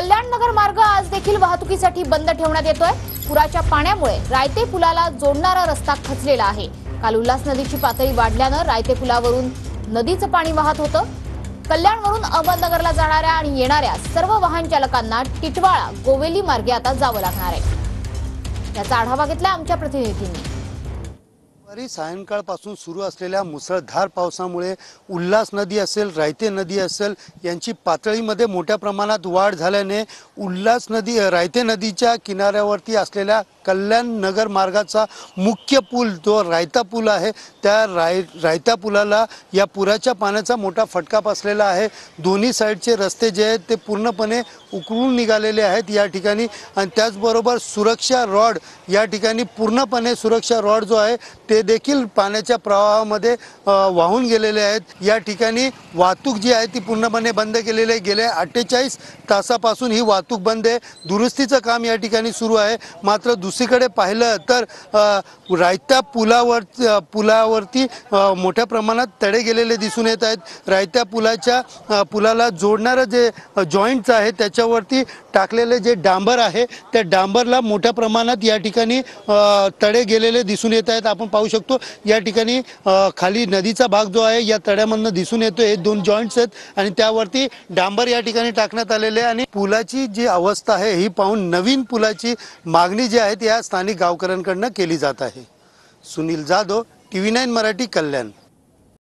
कल्याण नगर मार्ग आज देखील वाहतुकीसाठी बंद ठेवण्यात येतोय। पुराच्या पाण्यामुळे रायते पुलाला जोडणारा रस्ता खचलेला आहे। काल उल्हास नदीची पातळी वाढल्याने रायते पुलावरून नदीचं पाणी वाहत होतं। कल्याणवरून अहमदनगरला जाणाऱ्या आणि येणाऱ्या सर्व वाहन चालकांना टिटवाळा गोवेली मार्गे आता जावं लागणार आहे। याचा आढावा घेतला आमच्या प्रतिनिधींनी। सायंकाळपासून सुरू असलेल्या मुसळधार पावसामुळे उल्हास नदी असेल, रायते नदी असेल यांची पातळीमध्ये मोठ्या प्रमाणात वाढ झाल्याने उल्हास नदी रायते नदीच्या किनाऱ्यावरती असलेल्या कल्याण नगर मार्गाचा मुख्य पूल जो रायता पूल आहे त्या रायता पुलाला या पुराच्या पाण्याचा मोठा फटका बसलेला आहे। दोन्ही साईडचे रस्ते जे आहेत ते पूर्णपणे उकळून निघालेले आहेत या ठिकाणी आणि त्याचबरोबर सुरक्षा रॉड या ठिकाणी पूर्णपणे सुरक्षा रॉड जो आहे ते देखील पाण्याच्या प्रवाहामध्ये वाहून गेलेले आहेत। या ठिकाणी वाहतूक जी आहे ती पूर्णपणे बंद केलेली आहे। गेल्या 48 तासापासून ही वाहतूक बंद आहे। दुरुस्तीचं काम या ठिकाणी सुरू आहे। मात्र दुसरीकडे पाहिलं तर रायता पुलावरती मोठ्या प्रमाणात तडे गेलेले दिसून येत आहेत। रायता पुलाला जोडणारं जे जॉईंट्स आहे त्याच्यावरती टाकलेले जे डांबर आहे त्या डांबरला मोठ्या प्रमाणात या ठिकाणी तडे गेलेले दिसून येत आहेत। आपण पाहू शकतो या ठिकाणी खाली नदीचा भाग जो आहे या तड्यामधून दिसून येतो। हे दोन जॉईंट्स आहेत आणि त्यावरती डांबर या ठिकाणी टाकण्यात आलेले आहे आणि पुलाची जी अवस्था आहे ही पाहून नवीन पुलाची मागणी जी आहे या स्थानिक गावकऱ्यांकडून केली जात आहे। सुनील जाधव, TV9 मराठी, कल्याण।